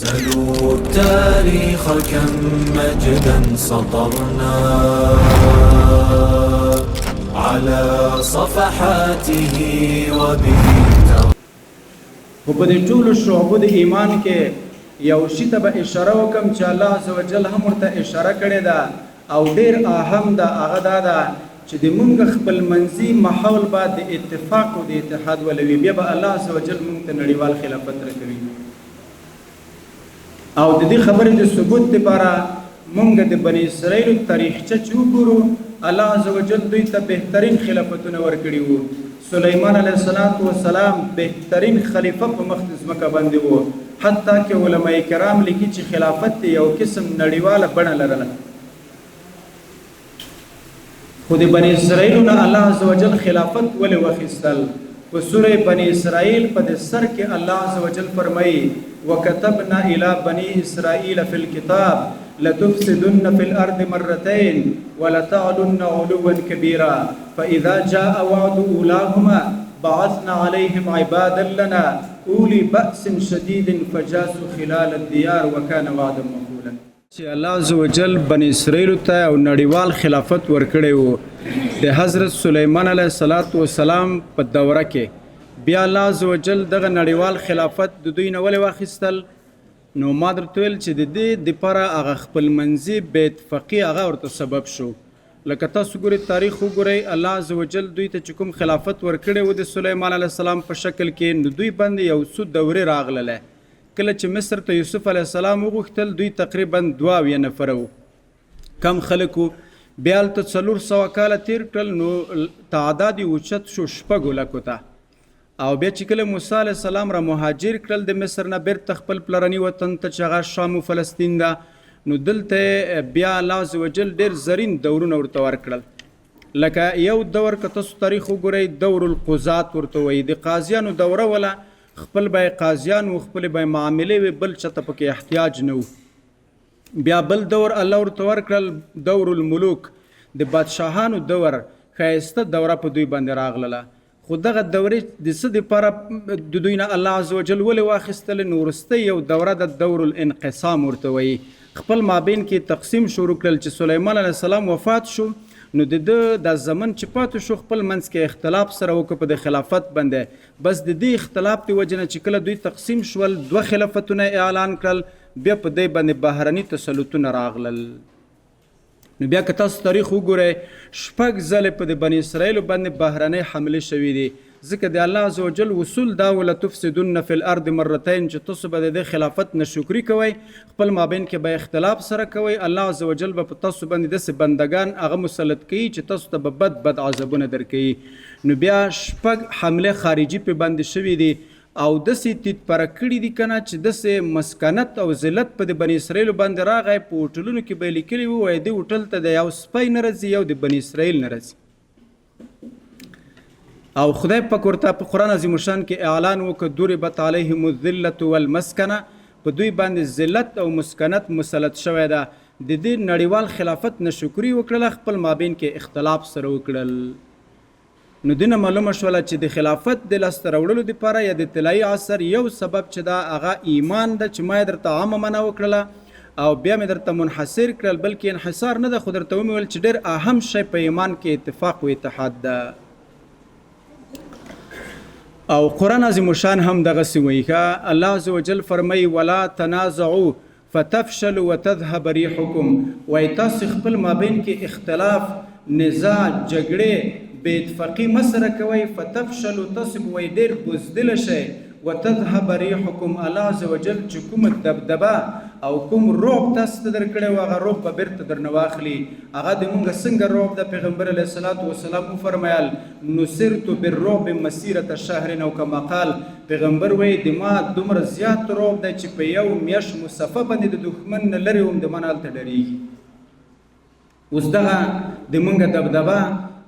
سلوا التاريخ كم مجدا سطرنا على صفحاته وبه په دې ټولو شعبو د ایمان کې یو شي ته به اشاره وکم چې الله عزوجل هم ورته اشاره کړې ده او ډېر اهم ده. هغه دا ده چې د مونږ خپل منځي ماحول به د اتفاق او د اتحاد ولوي، بیا به الله عزوجل مونږ ته نړیوال خلافت راکوي. او د دې خبرې د ثبوت لپاره مونږ د بني اسرائیل تاریخچه چې وګورو، الله عزوجل دوی ته بهترین خلافتونه ورکړي وو. سلیمان علیه السلام بهترین خلیفه په مخ د ځمکه باندې وو، حتی که علماء کرام لیکي چې خلافت یو قسم نړیواله بڼه لرله. خو د بني اسرائیلو نه الله عزوجل خلافت ولې واخیستل؟ په سوره بني اسرائیل په د سر کې الله عزوجل فرمایي وكتبنا الى بني اسرائيل في الكتاب لتفسدن في الارض مرتين ولتعلن علوا كبيرا فاذا جاء وعد اولاهما بعثنا عليهم عبادا لنا اولي باس شديد فجاسوا خلال الديار وكان وعدا مفعولا. چې الله عزوجل بني اسرائیل ته او نړیوال خلافت ورکړی وو د حضرت سلیمان علیه السلام په دوره کې، بیا الله عزوجل دغه نړیوال خلافت د دوی نه ولې واخیستل؟ نو ما درته ویل چې د دې دپاره هغه خپل منځي بې اتفاقي هغه ورته سبب شو. لکه تاسو ګورئ تاریخ وګورئ، الله عزوجل دوی ته چې کوم خلافت ورکړی و د سلیمان علیه السلام په شکل کې، نو دوی باندې یو څو دورې راغلله. کله چې مصر ته یوسف علیه السلام وغوښتل، دوی تقریبا 2 نفره وو، کم خلک وو. بیا هلته 400 کاله تیر کړل، نو تعداد یې اوچت شو 6 لکو ته. او بیا چې کله موسی علیه السلام را مهاجر کړل د مصر نه بیرته خپل پلرني وطن ته چې هغه شام و فلسطین ده، نو دلته بیا الله عزوجل ډېر زرین دورونه ورته ورکړل. لکه یو دور که تاسو تاریخ وګورئ، دور القضات ورته وایي، د قاضیانو دوره وله، خپل به یې قاضیان و، خپلې به یې معاملې وې، بل چاته پکې احتیاج نه و. بیا بل دور الله ورته ورکړل دور الملوک، د بادشاهانو دور، ښایسته دوره په دوی باندې راغلله. خو دغه دورې د څه دپاره د دوی نه الله عزوجل ولې واخیستلې؟ نو وروستی یو دوره د دور الانقسام ورته وایي، خپل مابین کې تقسیم شروع کړل. چې سلیمان علیه السلام وفات شو، نو د ده د زمن چې پاتې شو خپل منځ کې اختلاف سره وکړه په د خلافت باندې. بس د دې اختلاف د وجې نه چې کله دوی تقسیم شول، 2 خلافتونه اعلان کړل، بیا په دې باندې بهرني تسلطونه راغلل. نو بیا که تاسو تاریخ وګورئ، 6 ځلې په د بني اسرائیلو باندې بهرنۍ حملې شوي دي. ځکه د الله عزوجل اصول دا ولتفسدن فی الارض مرتين، چې تاسو به د دې خلافت نشکري کوئ، خپل مابین کې به اختلاف سره کوئ، الله عزوجل به په تاسو باندې داسې بندگان هغه مسلط کوي چې تاسو ته به بد عذابونه درکوي. نو بیا 6 حملې خارجي په باندې شوي دي، او داسې تیت پره کړي دي که نه چې داسې مسکنت او ذلت په د بني اسرائیلو باندې راغی. په هوټلونو کې به یې لیکلي وو، وایي دې هوټل ته د یو سپی نه راځي، یو د بني اسرائیل نه راځي. او خدای پاک ورته په قرآن عظیم الشان کې اعلان وکړ ضربت علیهم الذلة والمسکنه، په دوی باندې ذلت او مسکنت مسلط شوی ده. د دې نړیوال خلافت نشکري وکړله، خپل مابین کې اختلاف سره وکړل. نو دینه معلومه شوله چې د خلافت د لاسته راوړلو دپاره یا د طلایي عصر یو سبب چې دا هغه ایمان ده، چې ما یې درته عامه منع وکړله او بیا مې درته منحصر کړل، بلکې انحصار نه ده، خو درته ومې ویل چې ډېر اهم شی په ایمان کې اتفاق و اتحاد ده. او قرآن عظیم الشان هم دغسې وایي، الله عزوجل فرمایي ولا تنازعوا فتفشلوا وتذهب ريحكم، وایي تاسو خپل مابین کې اختلاف، نزاع، جګړې، بې اتفاقي مه سره کوئ، فتفشلوا تاسو به وایي ډېر بزدله شئ، وتذهب ريحكم، الله عزوجل چې کومه دبدبه او کوم رعب تاسو ته درکړی و هغه رعب به بیرته درنه واخلي. هغه د مونږ څنګه رعب د پیغمبر علیه السلام وفرمیل نصرت بالرعب مسیرة شهر، او کما قال پیغمبر وایي د ما دومره زیات رعب دی چې په یو میاشت مصفه باندې د دښمن نه لرې وم، د ما نه هلته ډرېږي. اوس دغه د مونږ دبدبه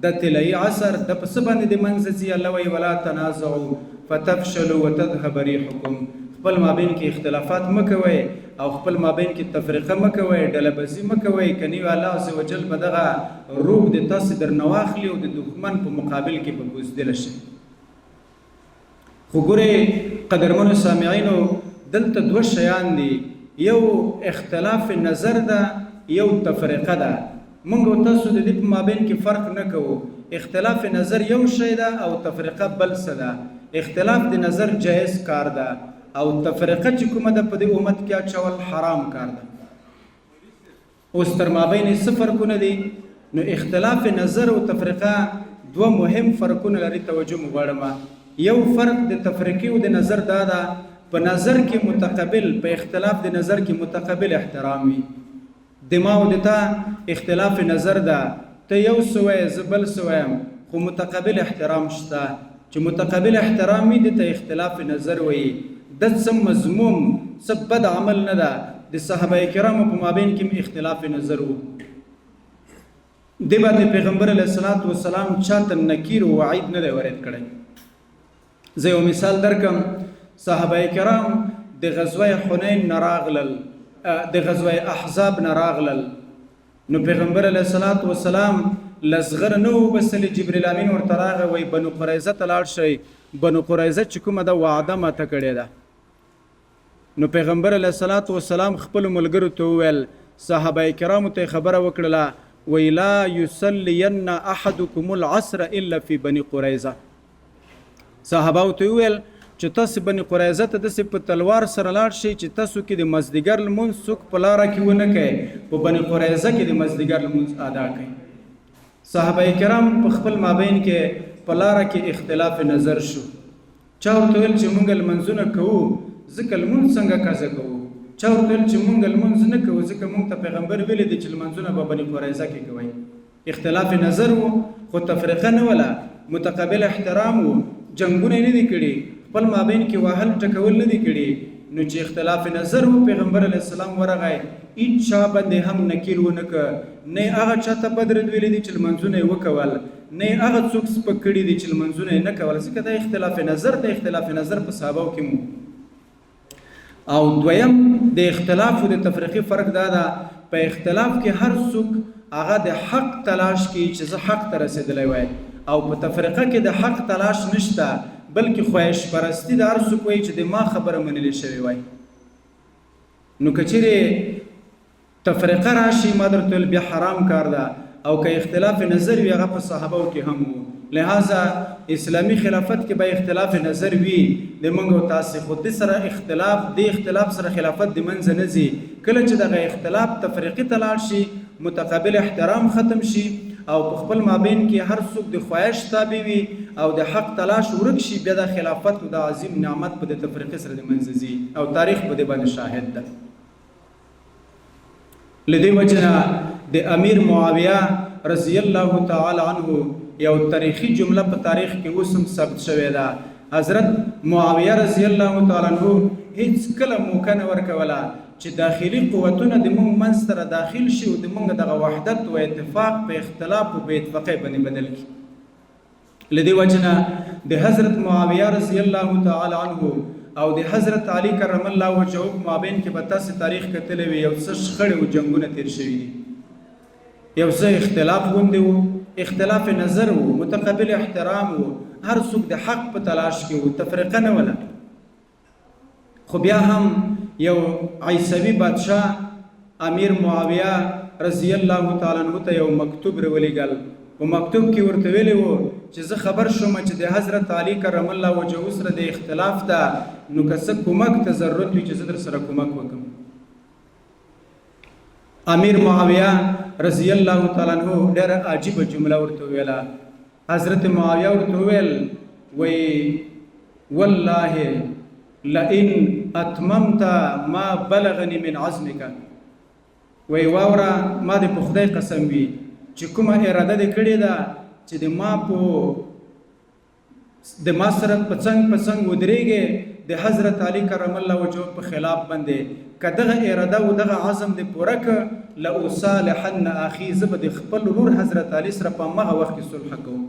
د طلایي عصر د په څه باندې د منځه ځي؟ الله وایي ولا تنازعوا فتفشلوا وتذهب ريحكم، خپل مابین کې اختلافات مه کوئ او خپل مابین کې تفریقه مه کوئ، ډله‌بازي مه کوئ، که نه وي الله عزوجل به دغه روب د تاسې درنه واخلي او د دښمن په مقابل کې به بزدله شي. خو ګورئ قدرمنو سامعینو، دلته دوه شیان دي، یو اختلاف نظر ده، یو تفریقه ده. موږ او تاسو د دې په مابین کې فرق نه کوو. اختلاف نظر یو شی ده او تفریقه بل څه ده. اختلاف د نظر جایز کار ده او تفریقه چې کومه ده په دې امت کې اچول حرام کار ده. اوس تر مابین څه فرقونه دي؟ نو اختلاف نظر او تفریقه دوه مهم فرقونه لري، توجه مو غواړم. یو فرق د تفریقې او د نظر دا ده، په نظر کې متقابل، په اختلاف د نظر کې متقابل احترام وي. د ما او د تا اختلاف نظر ده، ته یو څه وایې زه بل څه وایم، خو متقابل احترام شته. چې متقابل احترام وي دې ته اختلاف نظر وایي. د څه مذموم څه بد عمل نه ده. د صحابه کرامو په مابین کې اختلاف نظر و. دې باندې پیغمبر علیه الصلاۃ والسلام چاته نکیر او وعید نه دی وارد کړی. زه یو مثال درکم. صحابه کرام د غزوه حنین نه راغلل، د غزوه احزاب نه راغلل. نو پیغمبر علیه الصلاۃ والسلام لزغر نو بسل جبرئیل امین ورته راغی، وای بنو قریظه ته لاړ شئ. بنو قریظه چې کومه ده وعده ماته کړې ده. نو پیغمبر علیه الصلاۃ والسلام خپل ملګرو ته وویل، صحابه کرامو ته خبره وکړله، وی لا یصلین احدکم العصر الا فی بني قریظه. صحابه ته وویل چې تاسو بني قریظه ته داسې په تلوار سره لاړ شئ چې تاسو کې د مازدیګر لمونځ څوک په لاره کې ونه کوي، په بني قریظه کې د مازدیګر لمونځ ادا کوي. صحابه کرام په خپل مابین کې په لاره کې اختلاف نظر شو. چا ورته ویل چې مونږ لمونځونه کوو ځکه لمونځ څنګه قضا کوو، چا ورته ویل چې مونږ لمونځ نه کوو ځکه مونږ ته پیغمبر ویلي دي چې لمونځونه به بني قریظه کې کوئ. اختلاف نظر و، خو تفریقه نه وله، متقابل احترام و. جنګونه نه دي کړي، خپل مابین کې وهل ټکول نه دي کړي. نو چې اختلاف نظر و، پیغمبر علیه السلام ورغی، هیڅ چا باندې هم نکیر ونه که، نه هغه چا ته بد رد ویلی دي چې لمونځونه یې وکول، نه هغه څوک سپک کړي دي چې لمونځونه یې نه کول، ځکه دا اختلاف نظر د اختلاف نظر په صحابو کې مو. او دویم د اختلاف او د تفریقې فرق دا ده، په اختلاف کې هر څوک هغه د حق تلاش کوي چې زه حق ته رسېدلی وای، او په تفریقه کې د حق تلاش نشته، بلکې خواهش پرستی د هر څوک وایي چې د ما خبره منلې شوې وای. نو که چیرې تفریقه راشي ما درته ویل بیا حرام کار ده، او که اختلاف نظر وي هغه په صحابو کې هم و. لہذا اسلامی خلافت کې به اختلاف نظر وي د موږ او تاسې، خو د سره اختلاف د اختلاف سره خلافت د منځه نه ځي. کله چې دغه اختلاف تفریقي ته لاړ شي، متقابل احترام ختم شي، او په خپل مابین کې هر څوک د خواهش تابع وي او د حق تلاش ورک شي، بیا د خلافت او د عظیم نعمت په د تفریقې سره د منځه ځي، او تاریخ په دې باندې شاهد ده. لدې وجه نه د امیر معاویه رضی الله تعالی عنه یو تاریخي جمله په تاریخ کې اوس هم ثبت شوې ده. حضرت معاویه رضی الله تعالی عنه هیڅ کله موقع نه ورکوله چې داخلي قوتونه د موږ منځ سره داخل شي او د موږ دغه وحدت او اتفاق په اختلاف او په اتفاقۍ باندې بدل کړي. لدې وجه نه د حضرت معاویه رضی الله تعالی عنه او د حضرت علی کرم الله وجهه په مابین کې به تاسې تاریخ کتلی وي، یو څه شخړې او جنګونه تیر شوي دي، یو څه اختلاف غوندې و، اختلاف نظر و، متقابل احترام و، هر څوک د حق په تلاش کې و، تفریقه نه وله. خو بیا هم یو عیسوي بادشاه امیر معاویه رضی الله تعالی عنه ته یو مکتوب راولیږل. په مکتوب کې ورته ویلی و چې زه خبر شوم چې د حضرت علی کرم الله وجهه سره د اختلاف ده، نو که څه کومک ته ضرورت وي چې زه در سره کومک وکړم. امیر معاویه رضی الله تعالی عنه ډېره عجیبه جمله ورته ویله. حضرت معاویه ورته وویل، وی والله لئن اتممت ما بلغني من عزمك، وی واوره ما دې په خدای قسم وي چې کومه اراده دې کړې ده چې د ما سره په څنګ ودرېږې د حضرت علی کرم الله وجهه په خلاف باندې، که دغه اراده او دغه عزم دې پوره که، لأصالحن اخي، زه به د خپل ورور حضرت علی سره په همغه وخت کې صلح کوم،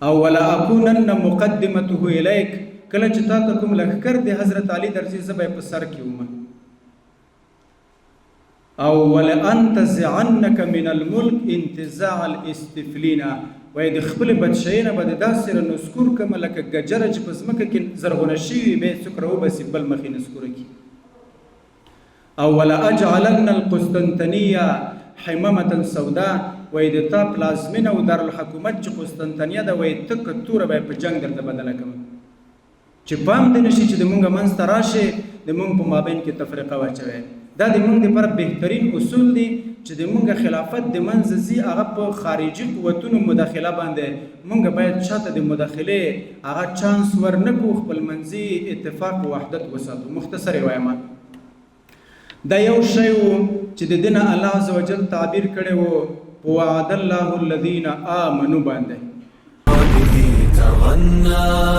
او ولا اكونن مقدمته الیک، کله چې تا ته کوم لښکر د حضرت علی درځي زه به یې په سر کې وم، او ولانتزعنک من الملک انتزاع الاستفلین، وایي د خپلې بدشایۍ نه به د داسې نسکور کړمه لکه ګجره چې په ځمکه کې زرغونه شوي بیا یې څوک راوباسي بل مخې نسکوره کړي. او ولأجعلن القسطنطنیه حمامة سودا، وایي د تا پلازمینه او دارالحکومت چې قسطنطنیه ده وایي تکه توره به یې په جنګ درته بدله کړم چې پام دې نشي چې د مونږ منځ ته راشي د مونږ په مابین کې تفریقه واچوي. دا د مونږ لپاره بهترین اصول دي چې د مونږ خلافت د منځ ځي هغه په خارجي قوتونو مداخله باندې مونږ باید چاته د مداخلې هغه چانس ورنکو، خپل منځي اتفاق او وحدت وساتو. مختصر وایم دا یو شی و چې د دین الله عزوجل تعبیر کړی و وعد الله الذين آمنوا باندې. تغنى